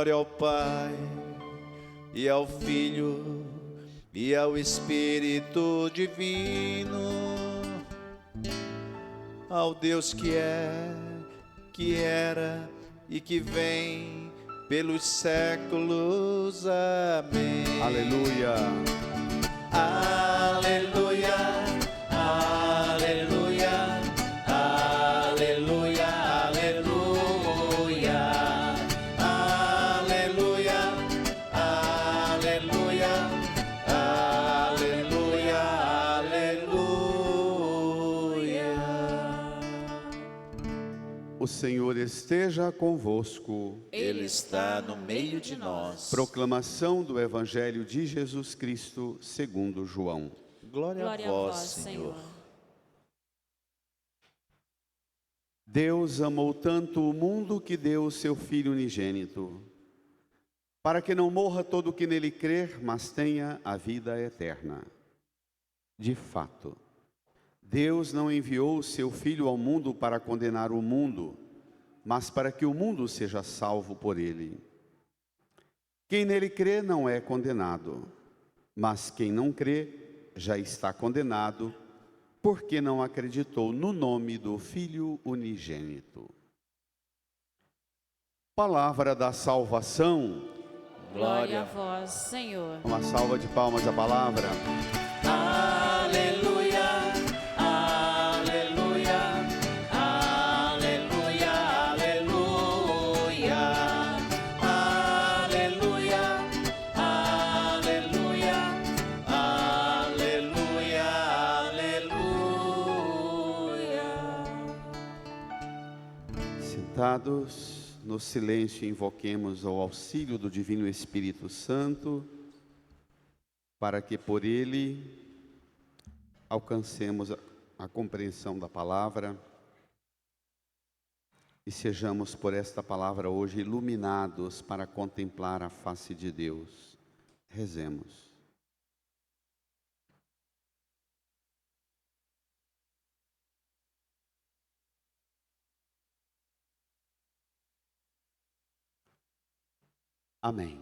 Glória ao Pai, e ao Filho, e ao Espírito Divino, ao Deus que é, que era e que vem pelos séculos. Amém. Aleluia. Aleluia, aleluia, aleluia, aleluia, aleluia, aleluia, aleluia, aleluia. O Senhor esteja convosco. Ele está no meio de nós. Proclamação do Evangelho de Jesus Cristo segundo João. Glória a vós, Senhor. Deus amou tanto o mundo que deu o seu Filho unigênito, para que não morra todo o que nele crer, mas tenha a vida eterna. De fato, Deus não enviou o seu Filho ao mundo para condenar o mundo, mas para que o mundo seja salvo por ele. Quem nele crê não é condenado, mas quem não crê já está condenado, porque não acreditou no nome do Filho unigênito. Palavra da salvação. Glória a vós, Senhor. Uma salva de palmas à palavra. Aleluia, aleluia, aleluia, aleluia, aleluia, aleluia, aleluia, aleluia. Sentados no silêncio, invoquemos o auxílio do Divino Espírito Santo, para que por ele alcancemos a compreensão da palavra e sejamos por esta palavra hoje iluminados para contemplar a face de Deus. Rezemos. Amém.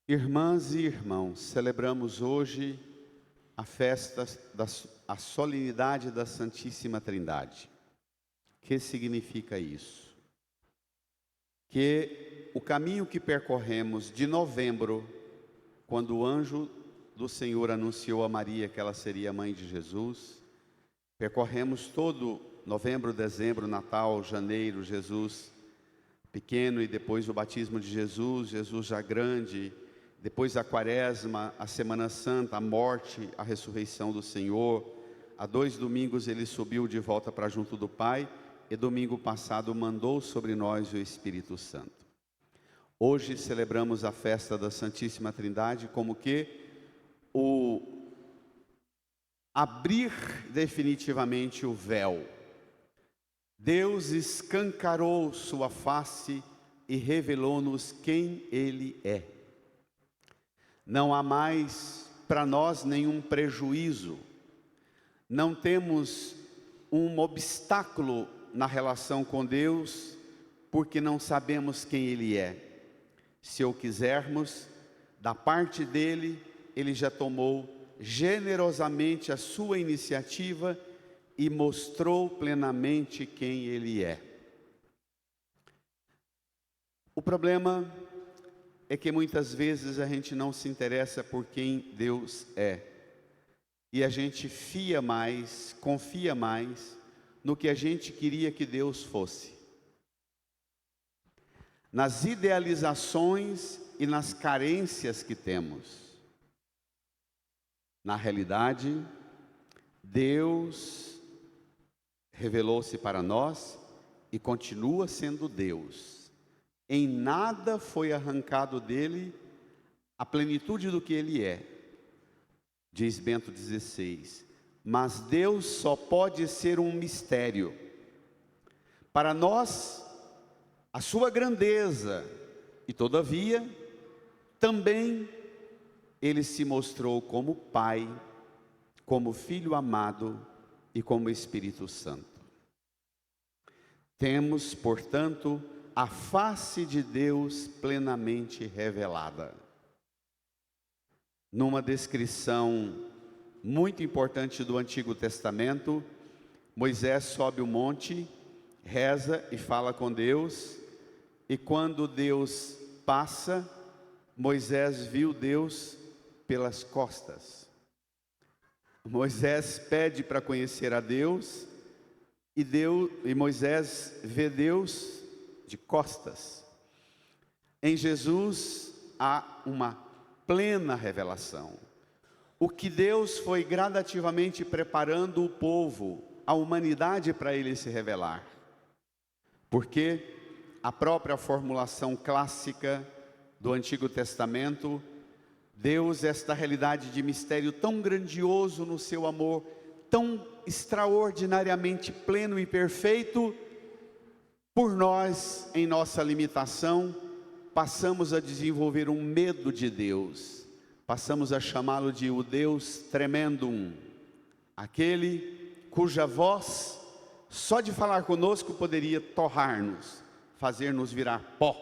Irmãs e irmãos, celebramos hoje a festa a solenidade da Santíssima Trindade. O que significa isso? Que o caminho que percorremos de novembro, quando o anjo do Senhor anunciou a Maria que ela seria a mãe de Jesus, percorremos todo novembro, dezembro, Natal, janeiro, Jesus pequeno e depois o batismo de Jesus, Jesus já grande, depois a quaresma, a Semana Santa, a morte, a ressurreição do Senhor. Há 2 domingos ele subiu de volta para junto do Pai e domingo passado mandou sobre nós o Espírito Santo. Hoje celebramos a festa da Santíssima Trindade como que o abrir definitivamente o véu. Deus escancarou sua face e revelou-nos quem Ele é. Não há mais para nós nenhum prejuízo, não temos um obstáculo na relação com Deus, porque não sabemos quem Ele é. Se o quisermos, da parte dEle, Ele já tomou generosamente a sua iniciativa e mostrou plenamente quem Ele é. O problema é que muitas vezes a gente não se interessa por quem Deus é. E a gente fia mais, confia mais no que a gente queria que Deus fosse. Nas idealizações e nas carências que temos. Na realidade, Deus revelou-se para nós e continua sendo Deus. Em nada foi arrancado dele a plenitude do que ele é. Diz Bento XVI, mas Deus só pode ser um mistério. Para nós, a sua grandeza, e todavia, também ele se mostrou como Pai, como Filho amado e como Espírito Santo. Temos, portanto, a face de Deus plenamente revelada. Numa descrição muito importante do Antigo Testamento, Moisés sobe o monte, reza e fala com Deus, e quando Deus passa, Moisés viu Deus pelas costas. Moisés pede para conhecer a Deus, e Moisés vê Deus de costas. Em Jesus há uma plena revelação. O que Deus foi gradativamente preparando o povo, a humanidade, para ele se revelar. Porque a própria formulação clássica do Antigo Testamento, Deus, esta realidade de mistério tão grandioso no seu amor, tão extraordinariamente pleno e perfeito, por nós, em nossa limitação, passamos a desenvolver um medo de Deus, passamos a chamá-lo de o Deus tremendum, aquele cuja voz, só de falar conosco, poderia torrar-nos, fazer-nos virar pó.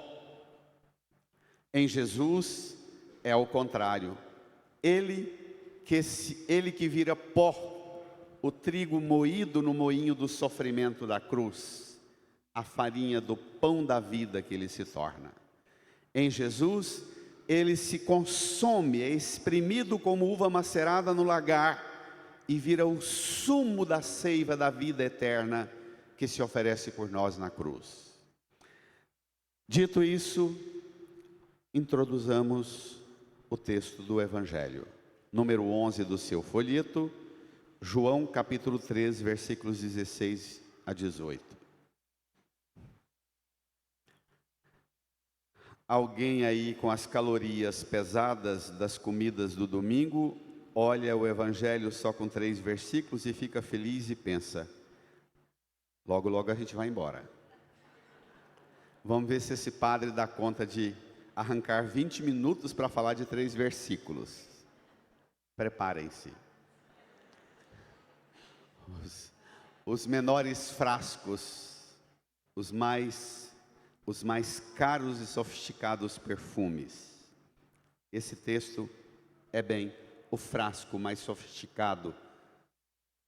Em Jesus é o contrário, ele que vira pó, o trigo moído no moinho do sofrimento da cruz, a farinha do pão da vida que ele se torna. Em Jesus, ele se consome, é exprimido como uva macerada no lagar, e vira o sumo da seiva da vida eterna que se oferece por nós na cruz. Dito isso, introduzamos o texto do Evangelho, número 11 do seu folheto, João capítulo 3, versículos 16 a 18. Alguém aí com as calorias pesadas das comidas do domingo, olha o Evangelho só com 3 versículos e fica feliz e pensa, logo logo a gente vai embora. Vamos ver se esse padre dá conta de arrancar 20 minutos para falar de 3 versículos. Preparem-se. Os menores frascos, os mais caros e sofisticados perfumes. Esse texto é bem o frasco mais sofisticado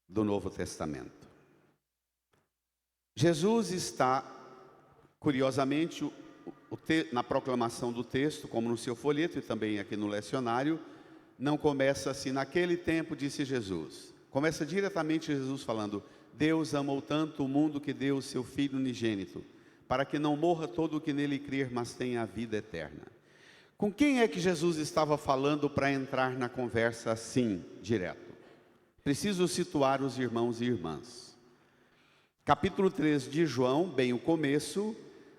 do Novo Testamento. Jesus está, curiosamente, na proclamação do texto, como no seu folheto e também aqui no lecionário, não começa assim, naquele tempo disse Jesus. Começa diretamente Jesus falando, Deus amou tanto o mundo que deu o seu Filho unigênito, para que não morra todo o que nele crer, mas tenha a vida eterna. Com quem é que Jesus estava falando para entrar na conversa assim, direto? Preciso situar os irmãos e irmãs. Capítulo 3 de João, bem o começo,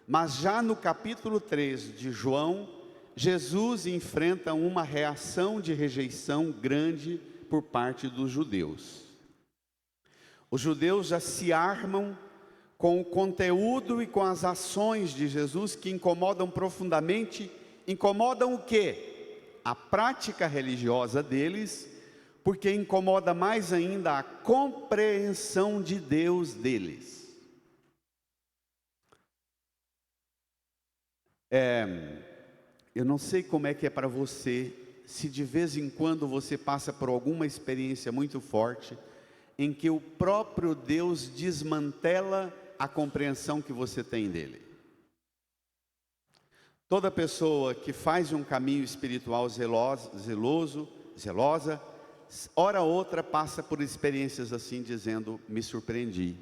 mas já no capítulo 3 de João, Jesus enfrenta uma reação de rejeição grande por parte dos judeus. Os judeus já se armam com o conteúdo e com as ações de Jesus que incomodam profundamente. Incomodam o quê? A prática religiosa deles, porque incomoda mais ainda a compreensão de Deus deles. Eu não sei como é que é para você, se de vez em quando você passa por alguma experiência muito forte, em que o próprio Deus desmantela a compreensão que você tem dele. Toda pessoa que faz um caminho espiritual zelosa, hora outra passa por experiências assim, dizendo, me surpreendi.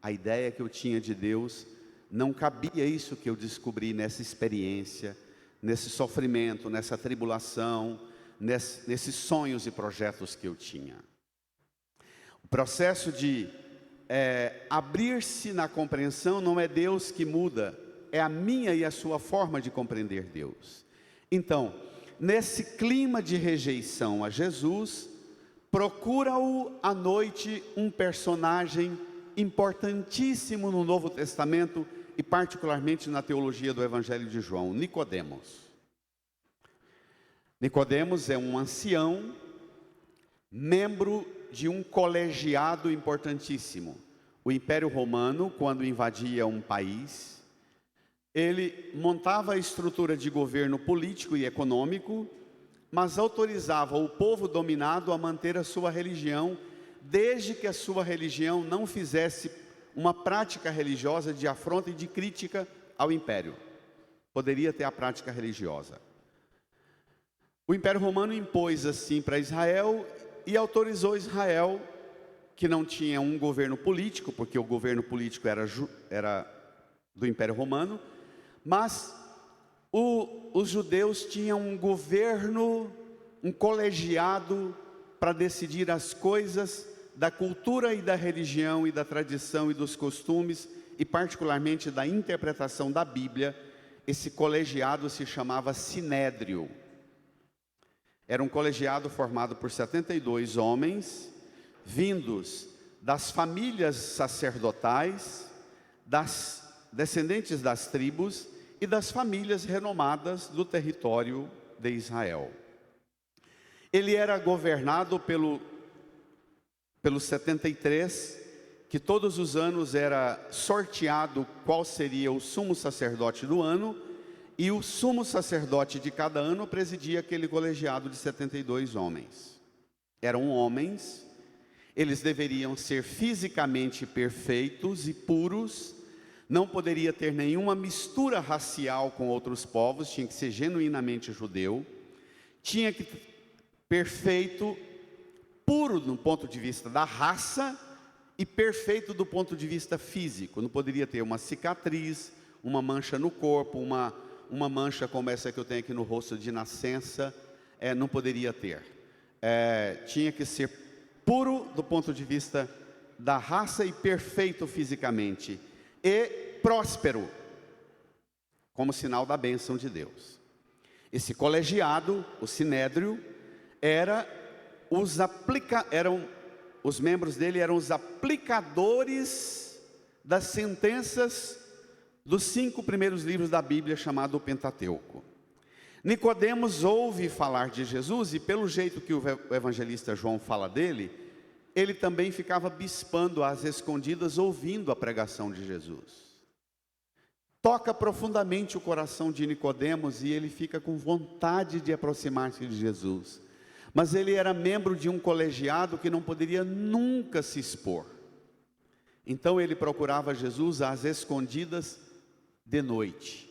A ideia que eu tinha de Deus, não cabia isso que eu descobri nessa experiência, nesse sofrimento, nessa tribulação, nesses sonhos e projetos que eu tinha. O processo de abrir-se na compreensão não é Deus que muda, é a minha e a sua forma de compreender Deus. Então, nesse clima de rejeição a Jesus, procura-o à noite um personagem importantíssimo no Novo Testamento e particularmente na teologia do Evangelho de João, Nicodemos. Nicodemos é um ancião, membro de um colegiado importantíssimo. O Império Romano, quando invadia um país, Ele montava a estrutura de governo político e econômico, mas autorizava o povo dominado a manter a sua religião, desde que a sua religião não fizesse uma prática religiosa de afronta e de crítica ao império. Poderia ter a prática religiosa. O Império Romano impôs assim para Israel e autorizou Israel, que não tinha um governo político, porque o governo político era do Império Romano, mas os judeus tinham um governo, um colegiado para decidir as coisas da cultura e da religião e da tradição e dos costumes e particularmente da interpretação da Bíblia. Esse colegiado se chamava Sinédrio. Era um colegiado formado por 72 homens, vindos das famílias sacerdotais, das descendentes das tribos e das famílias renomadas do território de Israel. Ele era governado pelos 73, que todos os anos era sorteado qual seria o sumo sacerdote do ano, e o sumo sacerdote de cada ano presidia aquele colegiado de 72 homens. Eram homens, eles deveriam ser fisicamente perfeitos e puros, não poderia ter nenhuma mistura racial com outros povos, tinha que ser genuinamente judeu, tinha que ser perfeito, puro do ponto de vista da raça e perfeito do ponto de vista físico. Não poderia ter uma cicatriz, uma mancha no corpo, uma mancha como essa que eu tenho aqui no rosto de nascença, não poderia ter. Tinha que ser puro do ponto de vista da raça e perfeito fisicamente. E próspero, como sinal da bênção de Deus. Esse colegiado, o Sinédrio, os membros dele eram os aplicadores das sentenças dos 5 primeiros livros da Bíblia, chamado o Pentateuco. Nicodemos ouve falar de Jesus, e pelo jeito que o evangelista João fala dele, ele também ficava bispando às escondidas, ouvindo a pregação de Jesus. Toca profundamente o coração de Nicodemos e ele fica com vontade de aproximar-se de Jesus. Mas ele era membro de um colegiado que não poderia nunca se expor. Então ele procurava Jesus às escondidas de noite.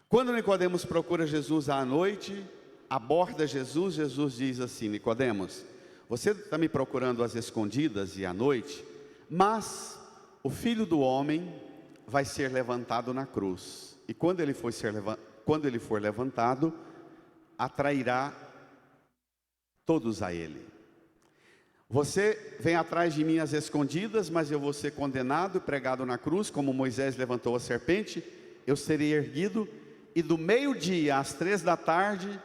Quando Nicodemos procura Jesus à noite, aborda Jesus, Jesus diz assim: Nicodemos, você está me procurando às escondidas e à noite, mas o Filho do Homem vai ser levantado na cruz. E quando ele for levantado, atrairá todos a ele. Você vem atrás de mim às escondidas, mas eu vou ser condenado e pregado na cruz, como Moisés levantou a serpente, eu serei erguido, e do meio-dia às 3 da tarde,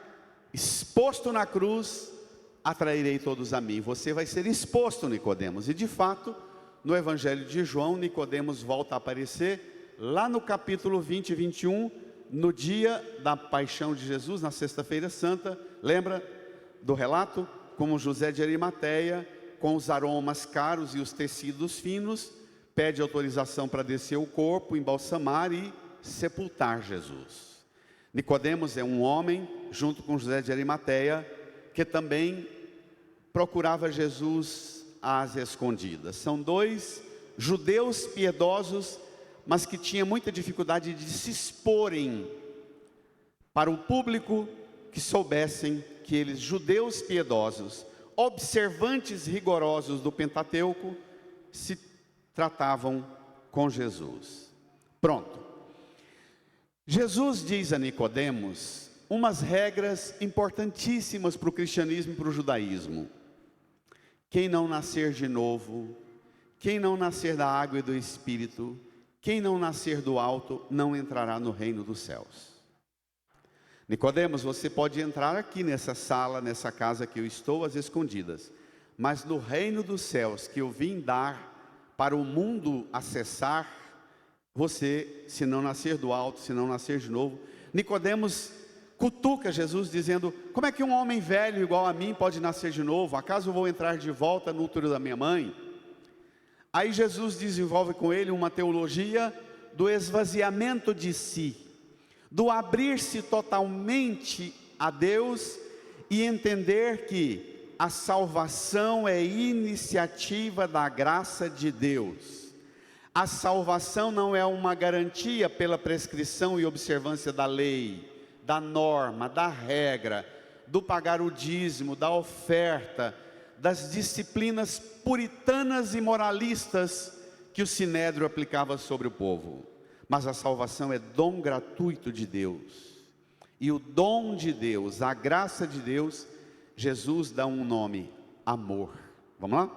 exposto na cruz, atrairei todos a mim. Você vai ser exposto, Nicodemos. E de fato, no Evangelho de João, Nicodemos volta a aparecer, lá no capítulo 20 e 21, no dia da paixão de Jesus, na sexta-feira santa. Lembra do relato? Como José de Arimateia, com os aromas caros e os tecidos finos, pede autorização para descer o corpo, embalsamar e sepultar Jesus. Nicodemos é um homem, junto com José de Arimateia, que também procurava Jesus às escondidas. São 2 judeus piedosos, mas que tinham muita dificuldade de se exporem para o público, que soubessem que eles, judeus piedosos, observantes rigorosos do Pentateuco, se tratavam com Jesus. Pronto. Jesus diz a Nicodemos umas regras importantíssimas para o cristianismo e para o judaísmo. Quem não nascer de novo, quem não nascer da água e do Espírito, quem não nascer do alto, não entrará no reino dos céus. Nicodemos, você pode entrar aqui nessa sala, nessa casa que eu estou, às escondidas, mas no reino dos céus que eu vim dar para o mundo acessar, você, se não nascer do alto, se não nascer de novo. Nicodemos cutuca Jesus dizendo: como é que um homem velho igual a mim pode nascer de novo? Acaso eu vou entrar de volta no útero da minha mãe? Aí Jesus desenvolve com ele uma teologia do esvaziamento de si, do abrir-se totalmente a Deus e entender que a salvação é iniciativa da graça de Deus. A salvação não é uma garantia pela prescrição e observância da lei, da norma, da regra, do pagar o dízimo, da oferta, das disciplinas puritanas e moralistas que o Sinédrio aplicava sobre o povo. Mas a salvação é dom gratuito de Deus. E o dom de Deus, a graça de Deus, Jesus dá um nome: amor. Vamos lá?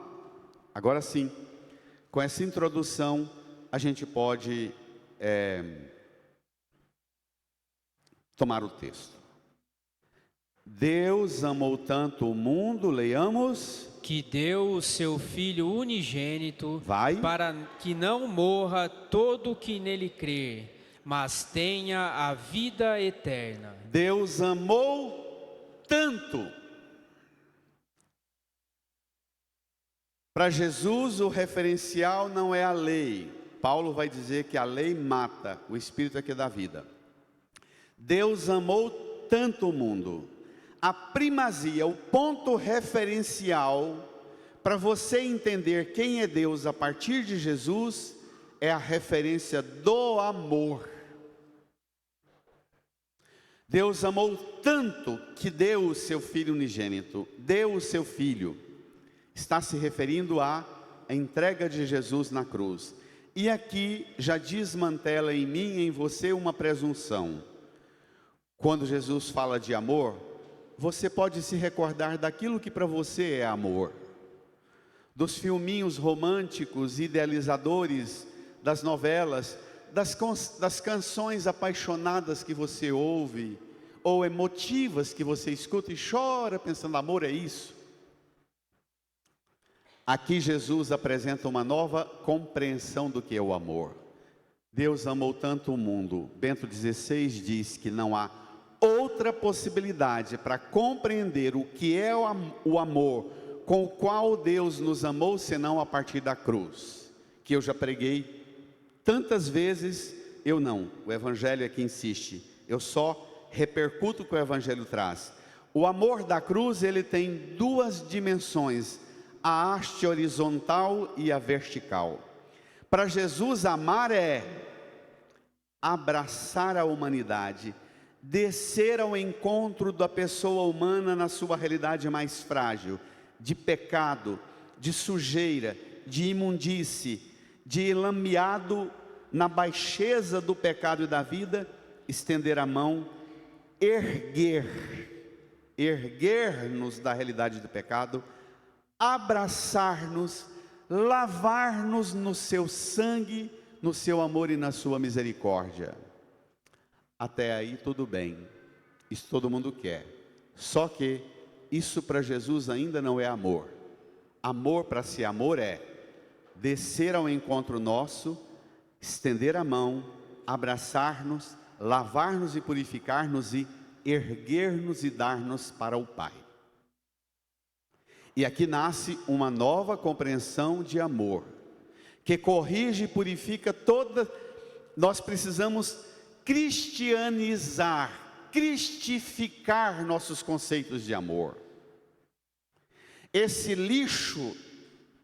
Agora sim, com essa introdução, a gente pode tomar o texto. Deus amou tanto o mundo, leiamos, que deu o seu Filho unigênito, vai, para que não morra todo o que nele crê, mas tenha a vida eterna. Deus amou tanto. Para Jesus, o referencial não é a lei. Paulo vai dizer que a lei mata, o Espírito é que dá vida. Deus amou tanto o mundo. A primazia, o ponto referencial para você entender quem é Deus a partir de Jesus, é a referência do amor. Deus amou tanto que deu o seu Filho unigênito, deu o seu Filho. Está se referindo à entrega de Jesus na cruz. E aqui já desmantela em mim e em você uma presunção. Quando Jesus fala de amor, você pode se recordar daquilo que para você é amor. Dos filminhos românticos, idealizadores, das novelas, das canções apaixonadas que você ouve, ou emotivas que você escuta e chora pensando, amor é isso. Aqui Jesus apresenta uma nova compreensão do que é o amor. Deus amou tanto o mundo. Bento XVI diz que não há outra possibilidade para compreender o que é o amor com o qual Deus nos amou, senão a partir da cruz, que eu já preguei tantas vezes. Eu não, o Evangelho é que insiste, eu só repercuto o que o Evangelho traz. O amor da cruz, ele tem duas dimensões, a haste horizontal e a vertical. Para Jesus, amar é abraçar a humanidade, descer ao encontro da pessoa humana na sua realidade mais frágil, de pecado, de sujeira, de imundície, de enlameado na baixeza do pecado e da vida, estender a mão, erguer-nos da realidade do pecado, abraçar-nos, lavar-nos no seu sangue, no seu amor e na sua misericórdia. Até aí tudo bem, isso todo mundo quer, só que isso para Jesus ainda não é amor. Amor, para ser amor, é descer ao encontro nosso, estender a mão, abraçar-nos, lavar-nos e purificar-nos e erguer-nos e dar-nos para o Pai. E aqui nasce uma nova compreensão de amor, que corrige e purifica toda. Nós precisamos cristianizar, cristificar nossos conceitos de amor. Esse lixo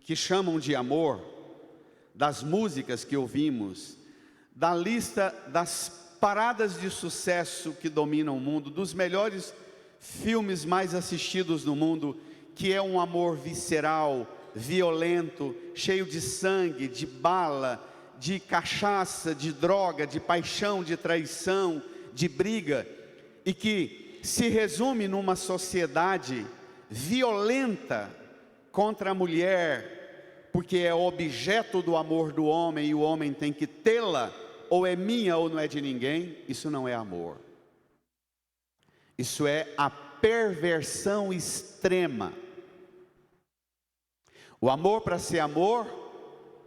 que chamam de amor, das músicas que ouvimos, da lista das paradas de sucesso que dominam o mundo, dos melhores filmes mais assistidos no mundo, que é um amor visceral, violento, cheio de sangue, de bala, de cachaça, de droga, de paixão, de traição, de briga, e que se resume numa sociedade violenta contra a mulher, porque é objeto do amor do homem e o homem tem que tê-la, ou é minha ou não é de ninguém. Isso não é amor, isso é a perversão extrema. O amor, para ser amor,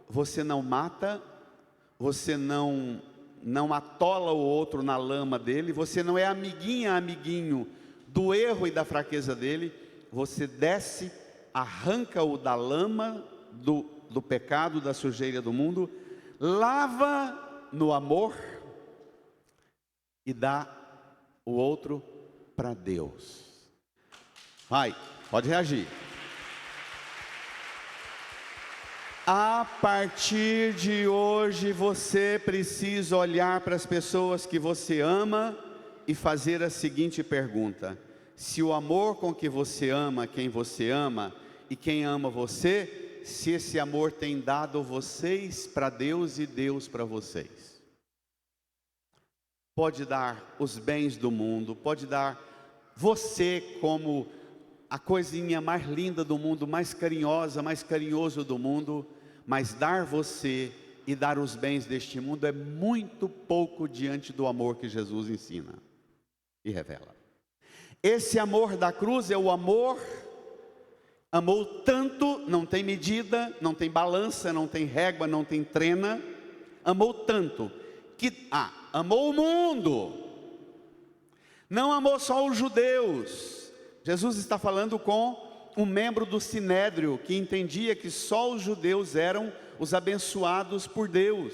você não mata, você não atola o outro na lama dele, você não é amiguinho do erro e da fraqueza dele, você desce, arranca-o da lama, do pecado, da sujeira do mundo, lava no amor e dá o outro para Deus. Vai, pode reagir. A partir de hoje você precisa olhar para as pessoas que você ama e fazer a seguinte pergunta: se o amor com que você ama quem você ama e quem ama você, se esse amor tem dado vocês para Deus e Deus para vocês. Pode dar os bens do mundo, pode dar você como a coisinha mais linda do mundo, mais carinhosa, mais carinhoso do mundo, mas dar você e dar os bens deste mundo é muito pouco diante do amor que Jesus ensina e revela. Esse amor da cruz é o amor, amou tanto, não tem medida, não tem balança, não tem régua, não tem trena, amou tanto, que amou o mundo, não amou só os judeus. Jesus está falando com um membro do Sinédrio, que entendia que só os judeus eram os abençoados por Deus.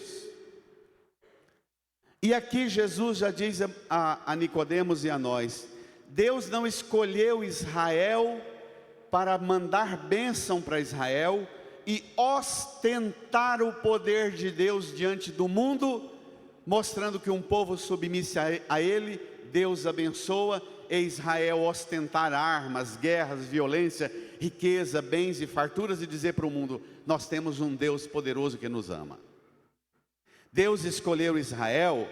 E aqui Jesus já diz a Nicodemos e a nós: Deus não escolheu Israel para mandar bênção para Israel e ostentar o poder de Deus diante do mundo, mostrando que um povo submisse a ele, Deus abençoa, e Israel ostentar armas, guerras, violência, riqueza, bens e farturas, e dizer para o mundo: nós temos um Deus poderoso que nos ama. Deus escolheu Israel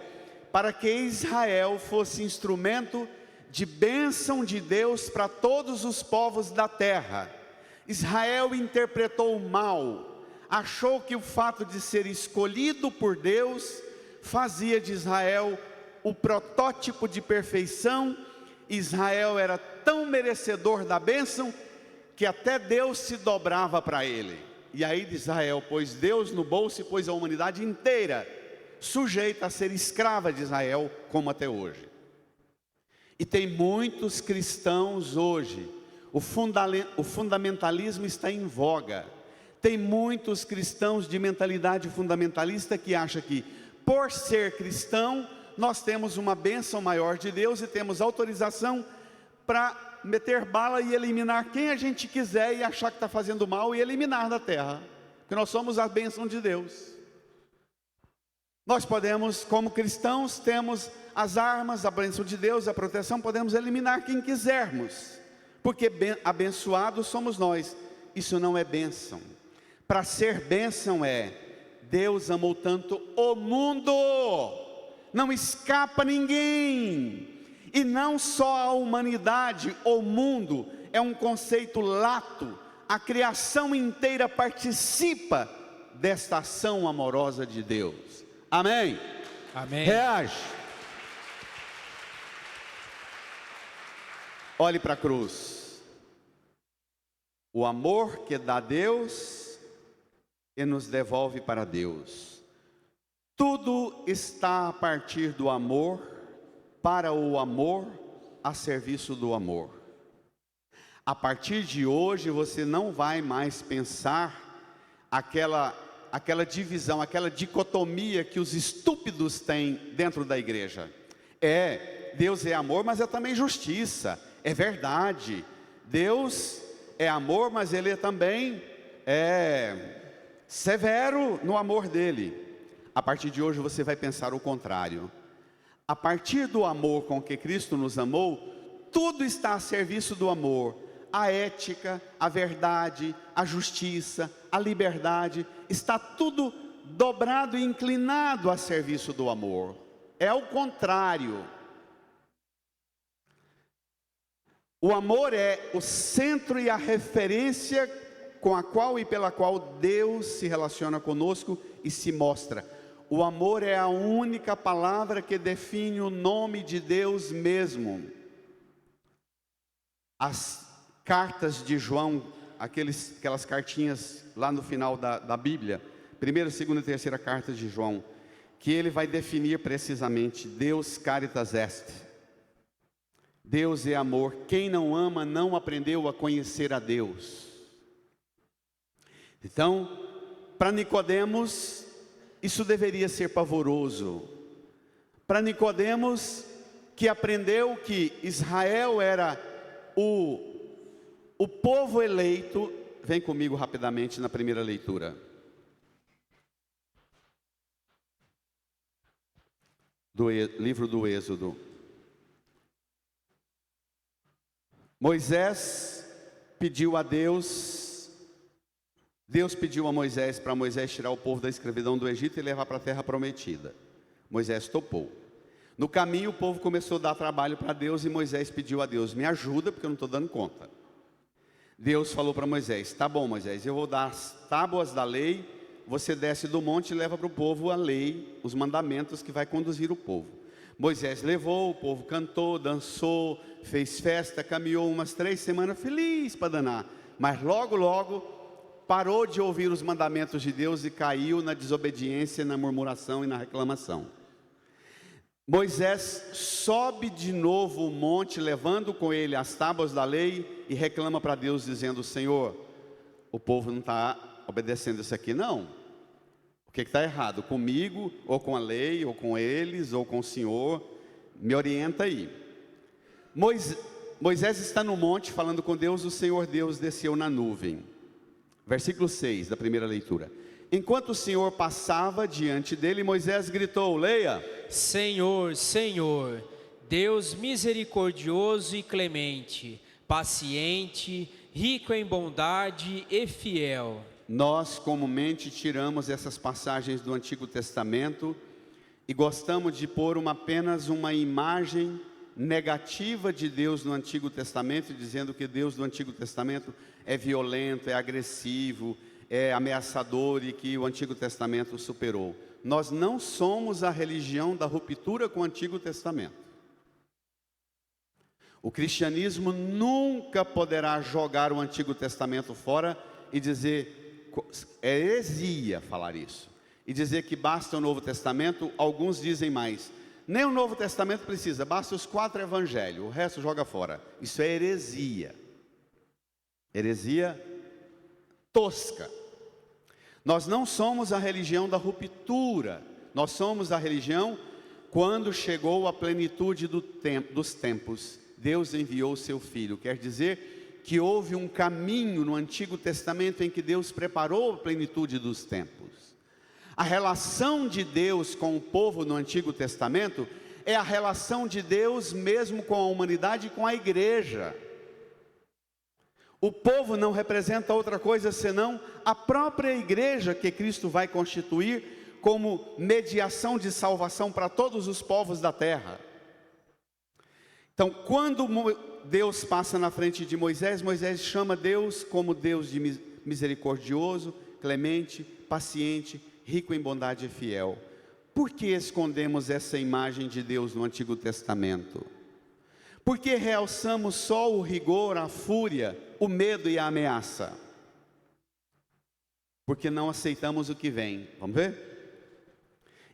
para que Israel fosse instrumento de bênção de Deus para todos os povos da terra. Israel interpretou o mal, achou que o fato de ser escolhido por Deus fazia de Israel o protótipo de perfeição. Israel era tão merecedor da bênção que até Deus se dobrava para ele. E aí de Israel pôs Deus no bolso e pôs a humanidade inteira sujeita a ser escrava de Israel, como até hoje. E tem muitos cristãos hoje, o fundamentalismo está em voga. Tem muitos cristãos de mentalidade fundamentalista que acham que, por ser cristão, nós temos uma bênção maior de Deus e temos autorização para meter bala e eliminar quem a gente quiser e achar que está fazendo mal e eliminar da terra, porque nós somos a bênção de Deus. Nós podemos, como cristãos, temos as armas, a bênção de Deus, a proteção, podemos eliminar quem quisermos, porque abençoados somos nós. Isso não é bênção. Para ser bênção é: Deus amou tanto o mundo, não escapa ninguém. E não só a humanidade, o mundo é um conceito lato, a criação inteira participa desta ação amorosa de Deus. Amém? Amém. Reage. Olhe para a cruz. O amor que dá a Deus e nos devolve para Deus. Tudo está a partir do amor, para o amor, a serviço do amor. A partir de hoje você não vai mais pensar aquela divisão, aquela dicotomia que os estúpidos têm dentro da igreja. Deus é amor, mas é também justiça. É verdade, Deus é amor, mas Ele também é severo no amor dele. A partir de hoje você vai pensar o contrário. A partir do amor com que Cristo nos amou, tudo está a serviço do amor. A ética, a verdade, a justiça, a liberdade, está tudo dobrado e inclinado a serviço do amor. É o contrário. O amor é o centro e a referência com a qual e pela qual Deus se relaciona conosco e se mostra. O amor é a única palavra que define o nome de Deus mesmo. As cartas de João, aquelas cartinhas lá no final da Bíblia, 1ª, 2ª e 3ª carta de João, que ele vai definir precisamente: Deus caritas est. Deus é amor. Quem não ama não aprendeu a conhecer a Deus. Então, para Nicodemos, Isso deveria ser pavoroso. Para Nicodemos, que aprendeu que Israel era o povo eleito. Vem comigo rapidamente na primeira leitura. Do livro do Êxodo. Moisés pediu a Deus pediu a Moisés para Moisés tirar o povo da escravidão do Egito e levar para a terra prometida. Moisés topou. No caminho o povo começou a dar trabalho para Deus e Moisés pediu a Deus: me ajuda porque eu não estou dando conta. Deus falou para Moisés: tá bom, Moisés, eu vou dar as tábuas da lei, você desce do monte e leva para o povo a lei, os mandamentos que vai conduzir o povo. Moisés levou, o povo cantou, dançou, fez festa, caminhou umas 3 semanas feliz para danar, mas logo parou de ouvir os mandamentos de Deus e caiu na desobediência, na murmuração e na reclamação. Moisés sobe de novo o monte, levando com ele as tábuas da lei, e reclama para Deus dizendo: Senhor, o povo não está obedecendo isso aqui não. O que está errado? Comigo, ou com a lei, ou com eles, ou com o Senhor? Me orienta aí. Moisés está no monte falando com Deus, o Senhor Deus desceu na nuvem. Versículo 6 da primeira leitura. Enquanto o Senhor passava diante dele, Moisés gritou, leia: Senhor, Senhor, Deus misericordioso e clemente, paciente, rico em bondade e fiel. Nós comumente tiramos essas passagens do Antigo Testamento e gostamos de pôr apenas uma imagem negativa de Deus no Antigo Testamento, dizendo que Deus do Antigo Testamento é violento, é agressivo, é ameaçador e que o Antigo Testamento superou. Nós não somos a religião da ruptura com o Antigo Testamento. O cristianismo nunca poderá jogar o Antigo Testamento fora e dizer, é heresia falar isso, e dizer que basta o Novo Testamento. Alguns dizem mais, nem o Novo Testamento precisa, basta os 4 evangelhos, o resto joga fora. Isso é heresia, heresia tosca. Nós não somos a religião da ruptura, nós somos a religião quando chegou a plenitude dos tempos, Deus enviou o seu Filho. Quer dizer que houve um caminho no Antigo Testamento em que Deus preparou a plenitude dos tempos. A relação de Deus com o povo no Antigo Testamento é a relação de Deus mesmo com a humanidade e com a igreja. O povo não representa outra coisa senão a própria igreja que Cristo vai constituir como mediação de salvação para todos os povos da terra. Então, quando Deus passa na frente de Moisés, Moisés chama Deus como Deus de misericordioso, clemente, paciente, rico em bondade e fiel. Por que escondemos essa imagem de Deus no Antigo Testamento? Por que realçamos só o rigor, a fúria, o medo e a ameaça? Porque não aceitamos o que vem. Vamos ver?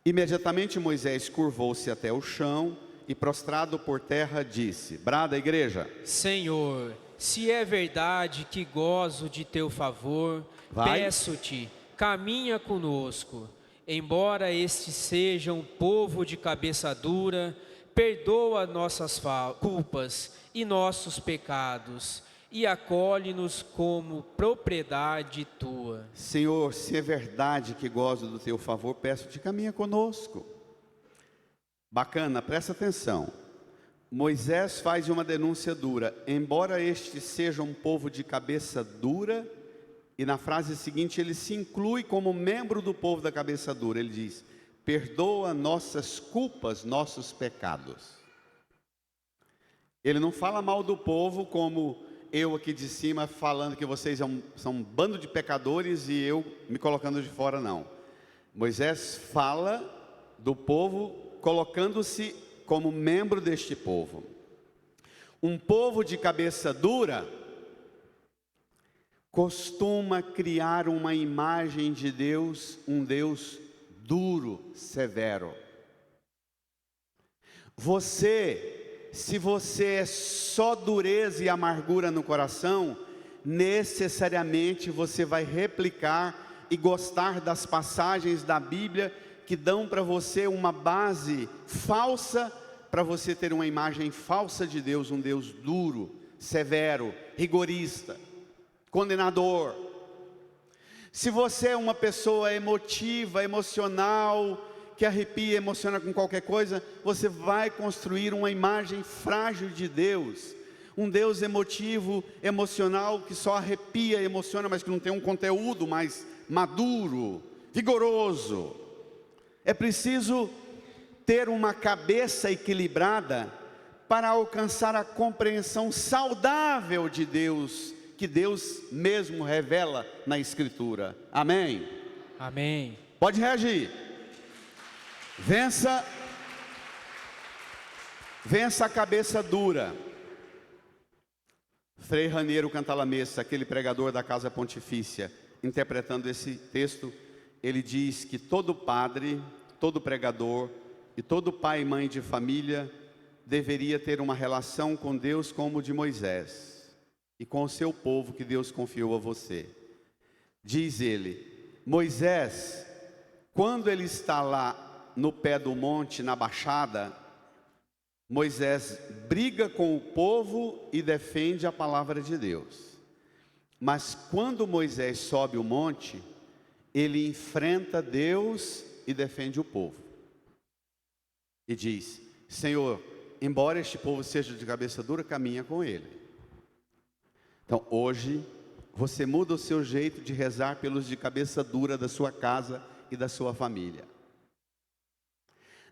Imediatamente Moisés curvou-se até o chão e, prostrado por terra, disse, brada a igreja, Senhor, se é verdade que gozo de teu favor, peço-te, caminha conosco. Embora este seja um povo de cabeça dura, perdoa nossas culpas e nossos pecados, e acolhe-nos como propriedade tua. Senhor, se é verdade que gozo do teu favor, peço-te, caminha conosco. Bacana, presta atenção. Moisés faz uma denúncia dura, embora este seja um povo de cabeça dura, e na frase seguinte ele se inclui como membro do povo da cabeça dura. Ele diz, perdoa nossas culpas, nossos pecados. Ele não fala mal do povo como eu aqui de cima falando que vocês são um bando de pecadores e eu me colocando de fora, não. Moisés fala do povo colocando-se como membro deste povo. Um povo de cabeça dura costuma criar uma imagem de Deus, um Deus duro, severo. Se você é só dureza e amargura no coração, necessariamente você vai replicar e gostar das passagens da Bíblia que dão para você uma base falsa, para você ter uma imagem falsa de Deus, um Deus duro, severo, rigorista, condenador. Se você é uma pessoa emotiva, emocional, que arrepia, emociona com qualquer coisa, você vai construir uma imagem frágil de Deus. Um Deus emotivo, emocional, que só arrepia, emociona, mas que não tem um conteúdo mais maduro, vigoroso. É preciso ter uma cabeça equilibrada para alcançar a compreensão saudável de Deus, que Deus mesmo revela na Escritura. Amém? Amém. Pode reagir. Vença a cabeça dura. Frei Raniero Cantalamessa, aquele pregador da Casa Pontifícia, interpretando esse texto, ele diz que todo padre, todo pregador e todo pai e mãe de família deveria ter uma relação com Deus como de Moisés e com o seu povo que Deus confiou a você. Diz ele: Moisés, quando ele está lá no pé do monte, na baixada, Moisés briga com o povo e defende a palavra de Deus. Mas quando Moisés sobe o monte, ele enfrenta Deus e defende o povo. E diz: Senhor, embora este povo seja de cabeça dura, caminha com ele. Então hoje, você muda o seu jeito de rezar pelos de cabeça dura da sua casa e da sua família.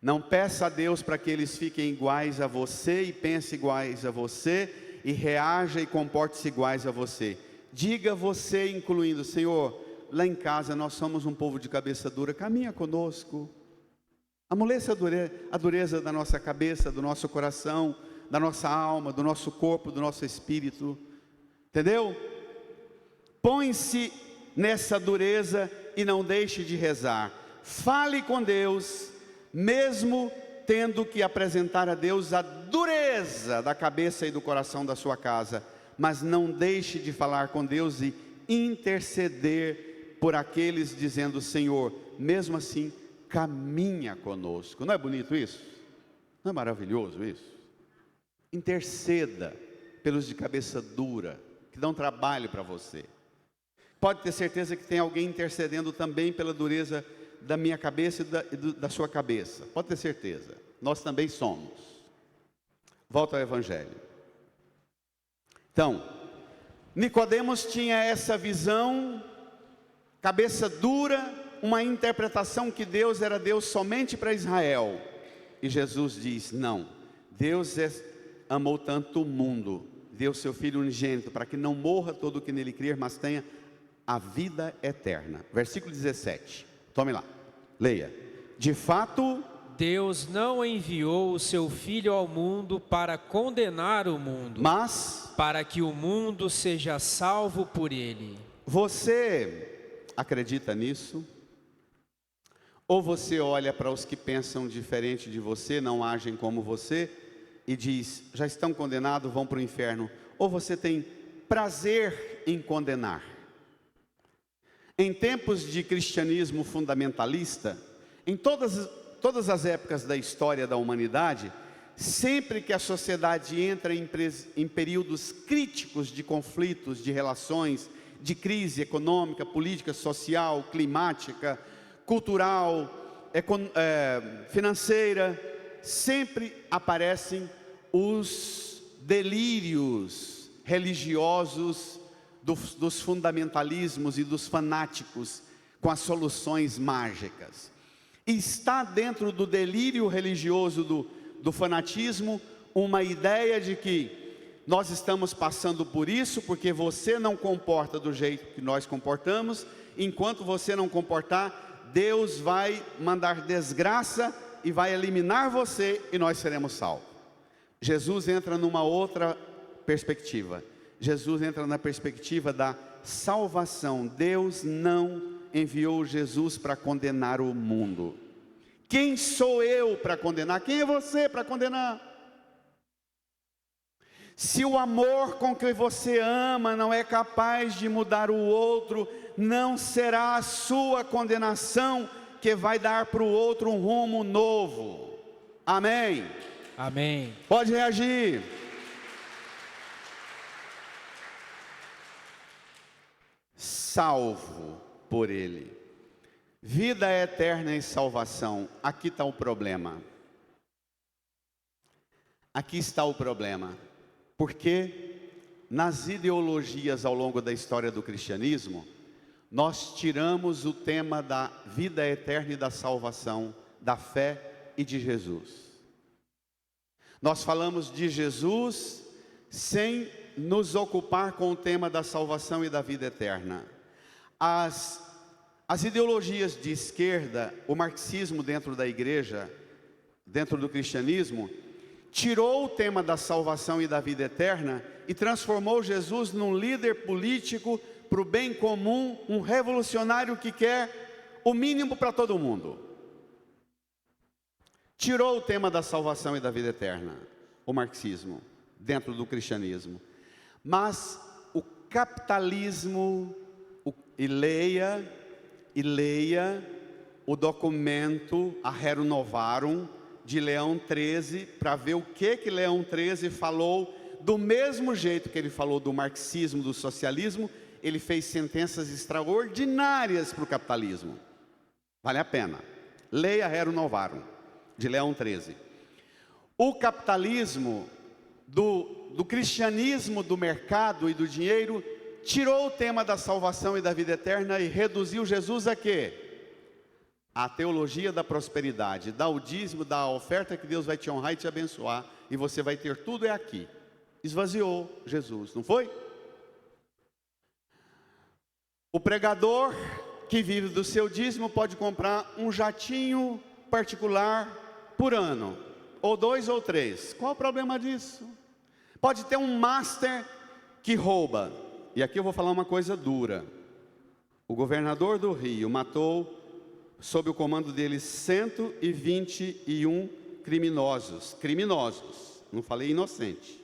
Não peça a Deus para que eles fiquem iguais a você e pensem iguais a você e reaja e comporte-se iguais a você. Diga você, incluindo: Senhor, lá em casa nós somos um povo de cabeça dura, caminha conosco. Amoleça a dureza da nossa cabeça, do nosso coração, da nossa alma, do nosso corpo, do nosso espírito. Entendeu? Põe-se nessa dureza e não deixe de rezar. Fale com Deus, mesmo tendo que apresentar a Deus a dureza da cabeça e do coração da sua casa, mas não deixe de falar com Deus e interceder por aqueles, dizendo: Senhor, mesmo assim, caminha conosco. Não é bonito isso? Não é maravilhoso isso? Interceda pelos de cabeça dura, que dão trabalho para você. Pode ter certeza que tem alguém intercedendo também pela dureza da minha cabeça e da sua cabeça. Pode ter certeza. Nós também somos. Volta ao Evangelho. Então, Nicodemos tinha essa visão, cabeça dura, uma interpretação que Deus era Deus somente para Israel. E Jesus diz: não, Deus amou tanto o mundo, deu seu Filho unigênito, para que não morra todo o que nele crer, mas tenha a vida eterna. Versículo 17, tome lá, leia. De fato, Deus não enviou o seu Filho ao mundo para condenar o mundo, mas para que o mundo seja salvo por ele. Você acredita nisso? Ou você olha para os que pensam diferente de você, não agem como você, e diz: já estão condenados, vão para o inferno? Ou você tem prazer em condenar? Em tempos de cristianismo fundamentalista, em todas as épocas da história da humanidade, sempre que a sociedade entra em períodos críticos de conflitos, de relações, de crise econômica, política, social, climática, cultural, financeira, sempre aparecem os delírios religiosos dos fundamentalismos e dos fanáticos com as soluções mágicas. E está dentro do delírio religioso do fanatismo uma ideia de que nós estamos passando por isso porque você não comporta do jeito que nós comportamos. Enquanto você não comportar, Deus vai mandar desgraça e vai eliminar você e nós seremos salvos. Jesus entra numa outra perspectiva. Jesus entra na perspectiva da salvação. Deus não enviou Jesus para condenar o mundo. Quem sou eu para condenar? Quem é você para condenar? Se o amor com que você ama não é capaz de mudar o outro, não será a sua condenação que vai dar para o outro um rumo novo. Amém? Amém. Pode reagir. Salvo por Ele. Vida eterna e salvação. Aqui está o problema. Aqui está o problema. Porque nas ideologias ao longo da história do cristianismo, nós tiramos o tema da vida eterna e da salvação, da fé e de Jesus. Nós falamos de Jesus sem nos ocupar com o tema da salvação e da vida eterna. As ideologias de esquerda, o marxismo dentro da igreja, dentro do cristianismo, tirou o tema da salvação e da vida eterna e transformou Jesus num líder político para o bem comum, um revolucionário que quer o mínimo para todo mundo. Tirou o tema da salvação e da vida eterna, o marxismo, dentro do cristianismo. Mas o capitalismo, e leia o documento a Rerum Novarum de Leão XIII, para ver o que Leão XIII falou. Do mesmo jeito que ele falou do marxismo, do socialismo, ele fez sentenças extraordinárias para o capitalismo. Vale a pena. Leia Rerum Novarum de Leão XIII. O capitalismo do cristianismo, do mercado e do dinheiro, tirou o tema da salvação e da vida eterna e reduziu Jesus a quê? A teologia da prosperidade. Dá o dízimo, dá a oferta que Deus vai te honrar e te abençoar, e você vai ter tudo aqui. Esvaziou Jesus, não foi? O pregador que vive do seu dízimo pode comprar um jatinho particular por ano, ou 2 ou 3. Qual o problema disso? Pode ter um master que rouba. E aqui eu vou falar uma coisa dura. O governador do Rio matou, sob o comando dele, 121 criminosos. Não falei inocente.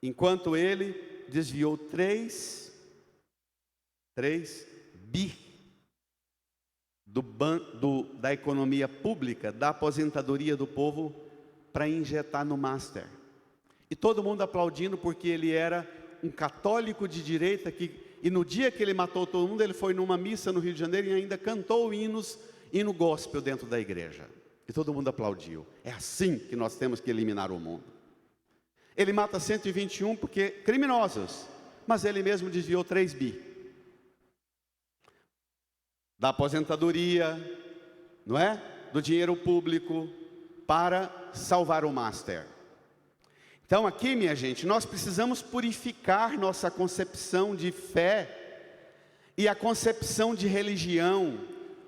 Enquanto ele desviou 3 bi da economia pública, da aposentadoria do povo, para injetar no master. E todo mundo aplaudindo, porque ele era um católico de direita, e no dia que ele matou todo mundo, ele foi numa missa no Rio de Janeiro e ainda cantou hino gospel dentro da igreja. E todo mundo aplaudiu. É assim que nós temos que eliminar o mundo. Ele mata 121 porque criminosos, mas ele mesmo desviou 3 bi. Da aposentadoria, não é? Do dinheiro público, para salvar o master. Então aqui, minha gente, nós precisamos purificar nossa concepção de fé e a concepção de religião,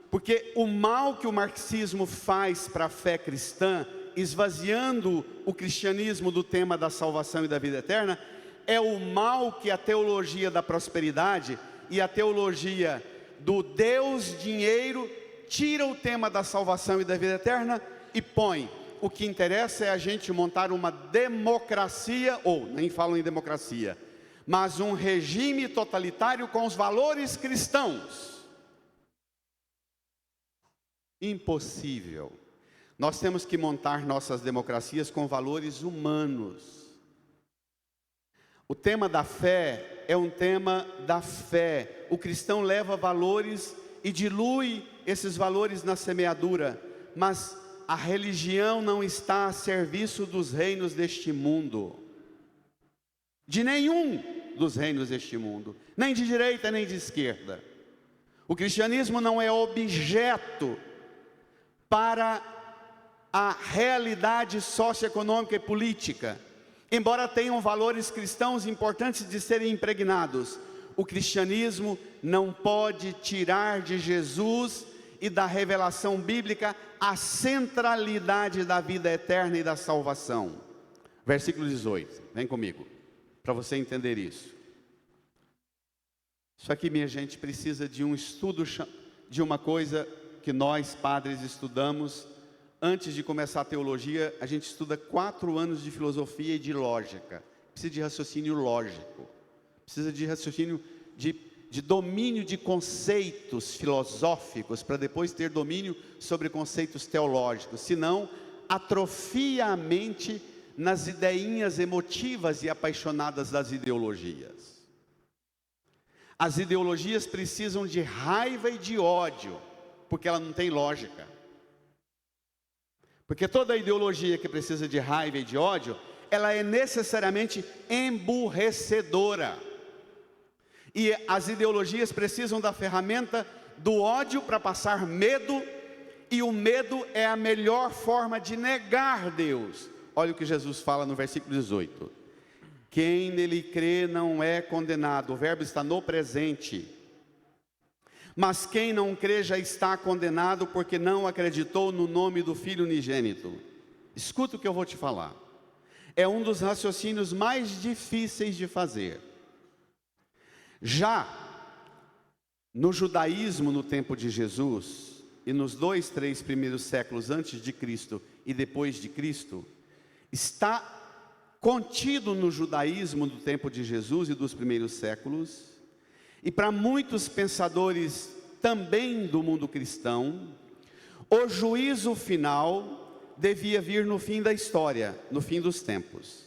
porque o mal que o marxismo faz para a fé cristã, esvaziando o cristianismo do tema da salvação e da vida eterna, é o mal que a teologia da prosperidade e a teologia do Deus dinheiro tira o tema da salvação e da vida eterna e põe. O que interessa é a gente montar uma democracia, ou nem falo em democracia, mas um regime totalitário com os valores cristãos. Impossível. Nós temos que montar nossas democracias com valores humanos. O tema da fé é um tema da fé. O cristão leva valores e dilui esses valores na semeadura, mas a religião não está a serviço dos reinos deste mundo, de nenhum dos reinos deste mundo, nem de direita nem de esquerda. O cristianismo não é objeto para a realidade socioeconômica e política, embora tenham valores cristãos importantes de serem impregnados. O cristianismo não pode tirar de Jesus e da revelação bíblica a centralidade da vida eterna e da salvação. Versículo 18, vem comigo, para você entender isso. Isso aqui, minha gente, precisa de um estudo, de uma coisa que nós, padres, estudamos. Antes de começar a teologia, a gente estuda 4 anos de filosofia e de lógica, precisa de raciocínio lógico, precisa de raciocínio de domínio de conceitos filosóficos, para depois ter domínio sobre conceitos teológicos, senão atrofia a mente nas ideinhas emotivas e apaixonadas das ideologias. As ideologias precisam de raiva e de ódio, porque ela não tem lógica. Porque toda ideologia que precisa de raiva e de ódio, ela é necessariamente emburrecedora. E as ideologias precisam da ferramenta do ódio para passar medo, e o medo é a melhor forma de negar Deus. Olha o que Jesus fala no versículo 18. Quem nele crê não é condenado. O verbo está no presente. Mas quem não crê já está condenado, porque não acreditou no nome do Filho unigênito. Escuta o que eu vou te falar. É um dos raciocínios mais difíceis de fazer. Já no judaísmo, no tempo de Jesus, e nos 2, 3 primeiros séculos antes de Cristo e depois de Cristo, está contido no judaísmo do tempo de Jesus e dos primeiros séculos, e para muitos pensadores também do mundo cristão, o juízo final devia vir no fim da história, no fim dos tempos.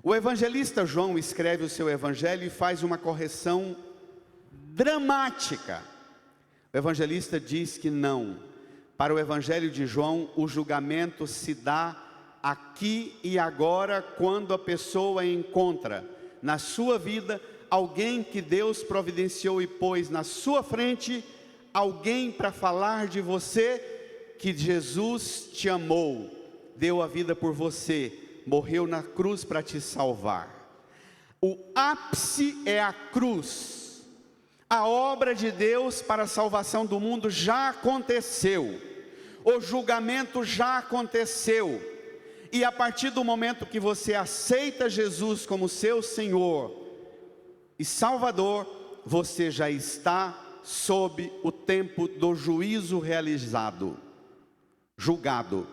O evangelista João escreve o seu evangelho e faz uma correção dramática. O evangelista diz que não. Para o evangelho de João, o julgamento se dá aqui e agora, quando a pessoa encontra na sua vida alguém que Deus providenciou e pôs na sua frente, alguém para falar de você, que Jesus te amou, deu a vida por você, morreu na cruz para te salvar. O ápice é a cruz. A obra de Deus para a salvação do mundo já aconteceu. O julgamento já aconteceu. E a partir do momento que você aceita Jesus como seu Senhor e Salvador, você já está sob o tempo do juízo realizado, julgado.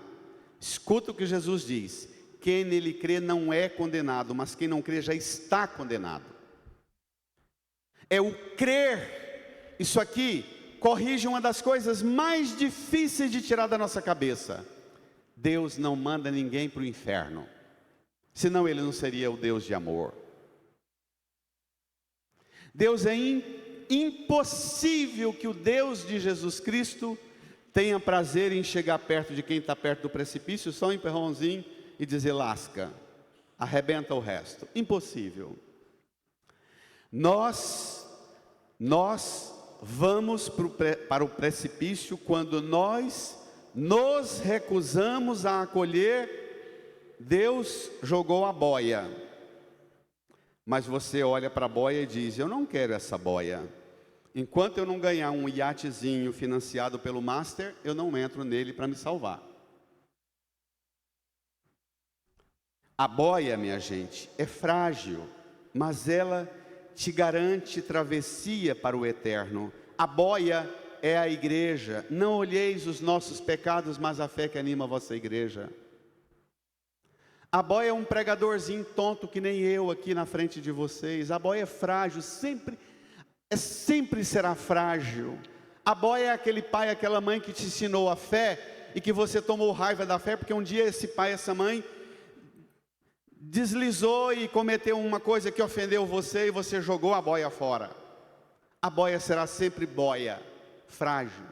Escuta o que Jesus diz: quem nele crê não é condenado, mas quem não crê já está condenado. É o crer. Isso aqui corrige uma das coisas mais difíceis de tirar da nossa cabeça. Deus não manda ninguém para o inferno, senão Ele não seria o Deus de amor. Deus é impossível que o Deus de Jesus Cristo tenha prazer em chegar perto de quem está perto do precipício, só um empurrãozinho e dizer lasca, arrebenta o resto. Impossível. Nós vamos para o precipício quando nós nos recusamos a acolher. Deus jogou a boia, mas você olha para a boia e diz: eu não quero essa boia. Enquanto eu não ganhar um iatezinho financiado pelo Master, eu não entro nele para me salvar. A boia, minha gente, é frágil, mas ela te garante travessia para o eterno. A boia é a igreja. Não olheis os nossos pecados, mas a fé que anima a vossa igreja. A boia é um pregadorzinho tonto que nem eu aqui na frente de vocês. A boia é frágil, sempre será frágil. A boia é aquele pai, aquela mãe que te ensinou a fé e que você tomou raiva da fé, porque um dia esse pai, essa mãe deslizou e cometeu uma coisa que ofendeu você e você jogou a boia fora. A boia será sempre boia, frágil.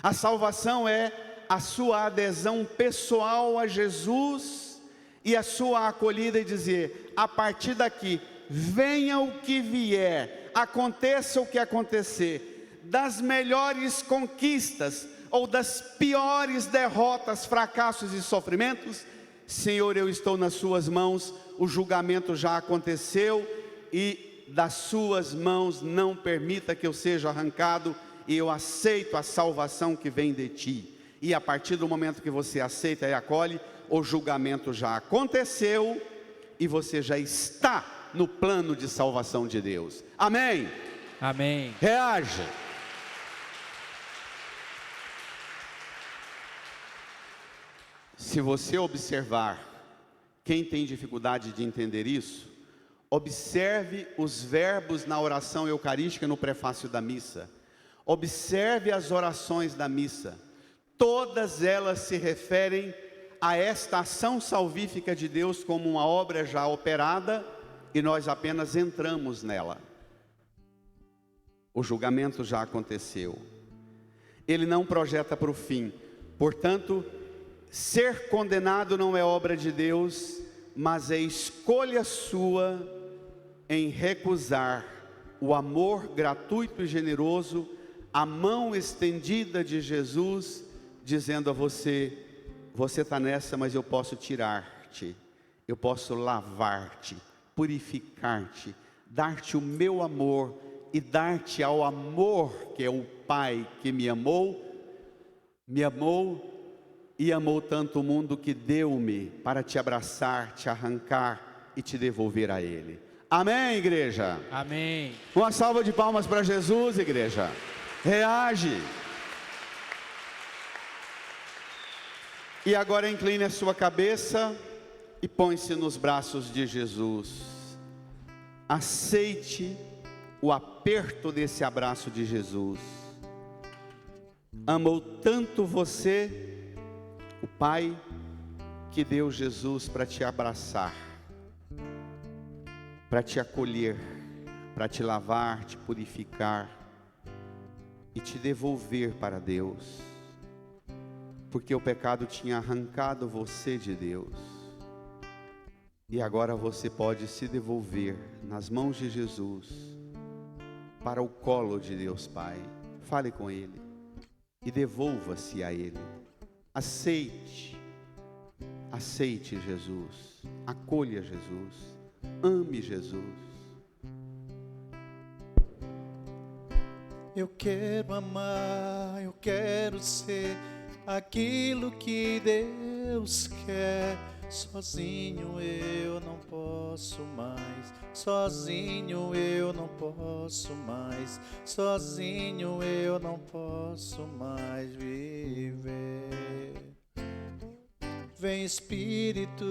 A salvação é a sua adesão pessoal a Jesus e a sua acolhida e dizer: a partir daqui, venha o que vier, aconteça o que acontecer, das melhores conquistas ou das piores derrotas, fracassos e sofrimentos, Senhor, eu estou nas suas mãos, o julgamento já aconteceu e das suas mãos não permita que eu seja arrancado, e eu aceito a salvação que vem de ti. E a partir do momento que você aceita e acolhe, o julgamento já aconteceu e você já está no plano de salvação de Deus. Amém? Amém. Reage. Se você observar Quem tem dificuldade de entender isso, observe os verbos na oração eucarística no prefácio da missa. Observe as orações da missa. Todas elas se referem a esta ação salvífica de Deus como uma obra já operada e nós apenas entramos nela. O julgamento já aconteceu. Ele não projeta para o fim. Portanto, ser condenado não é obra de Deus, mas é escolha sua em recusar o amor gratuito e generoso, a mão estendida de Jesus, dizendo a você: você está nessa, mas eu posso tirar-te, eu posso lavar-te, purificar-te, dar-te o meu amor e dar-te ao amor que é o Pai que me amou e amou tanto o mundo que deu-me para te abraçar, te arrancar e te devolver a Ele. Amém, igreja? Amém. Uma salva de palmas para Jesus, igreja. Reage. E agora incline a sua cabeça e põe-se nos braços de Jesus. Aceite o aperto desse abraço de Jesus. Amou tanto você, o Pai, que deu Jesus para te abraçar, para te acolher, para te lavar, te purificar e te devolver para Deus, porque o pecado tinha arrancado você de Deus, e agora você pode se devolver nas mãos de Jesus, para o colo de Deus Pai. Fale com Ele e devolva-se a Ele. Aceite Jesus, acolha Jesus, ame Jesus. Eu quero amar, eu quero ser aquilo que Deus quer. Sozinho eu não posso mais, sozinho eu não posso mais, sozinho eu não posso mais viver. Vem Espírito,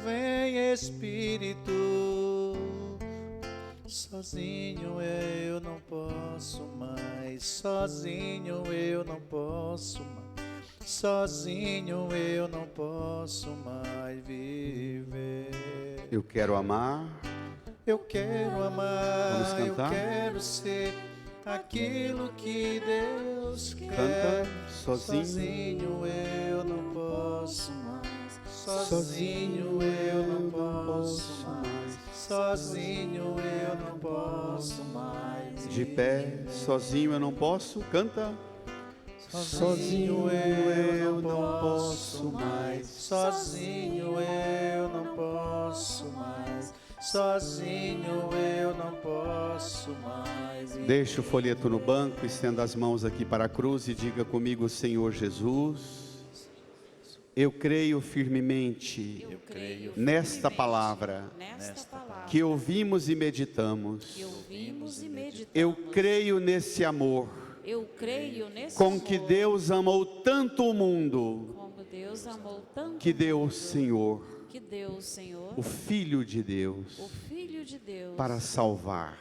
vem Espírito. Sozinho eu não posso mais, sozinho eu não posso mais, sozinho eu não posso mais viver. Eu quero amar. Eu quero amar, Vamos eu cantar? quero ser aquilo que Deus quer. Canta, Sozinho eu não posso mais, sozinho eu não posso mais, sozinho eu não posso mais. De pé, sozinho eu não posso. Canta. Sozinho eu não posso mais, sozinho eu não posso mais, sozinho eu não posso mais. Deixe o folheto no banco, estenda as mãos aqui para a cruz e diga comigo: Senhor Jesus, eu creio firmemente nesta palavra que ouvimos e meditamos. Eu creio nesse amor Eu creio nesse com amor, que Deus amou tanto o mundo, como Deus amou tanto que deu o Senhor, que deu o Senhor, o Filho de Deus, o Filho de Deus, para salvar,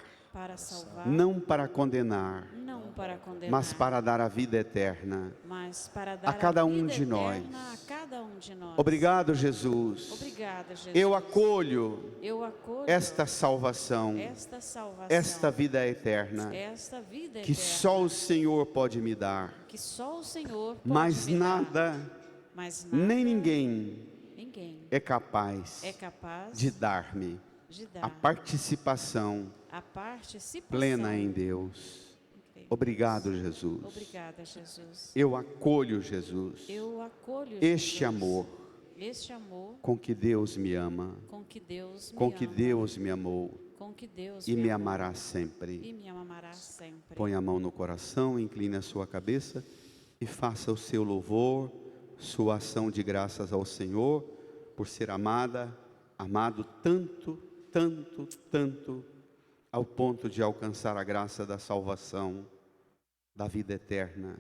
não não para condenar, para condenar, mas para dar a vida eterna mas para dar a cada um vida de eterna nós. a cada um de nós. Obrigado, Jesus. Obrigada, Jesus. Eu acolho Eu acolho esta salvação, esta salvação, esta vida eterna, esta vida que eterna, só o Senhor pode me dar. que só o Senhor pode Mas me dar. nada, Mas nada, nem ninguém ninguém é capaz é capaz de dar-me de a dar participação a participação plena em Deus. Obrigado, Jesus. Obrigada, Jesus. Eu acolho, Jesus, Eu acolho este Jesus, amor este amor com que Deus me ama, com que Deus me com que ama, Deus me amou com que Deus e me amou amará sempre. e me amará sempre. Põe a mão no coração, incline a sua cabeça e faça o seu louvor, sua ação de graças ao Senhor por ser amado tanto, tanto, tanto, ao ponto de alcançar a graça da salvação, da vida eterna,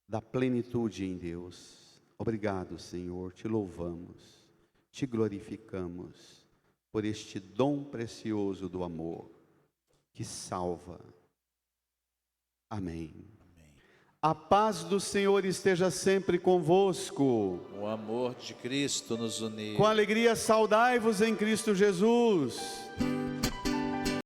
da plenitude em Deus. Obrigado, Senhor, te louvamos, te glorificamos por este dom precioso do amor que salva. Amém. A paz do Senhor esteja sempre convosco. O amor de Cristo nos uniu. Com alegria saudai-vos em Cristo Jesus.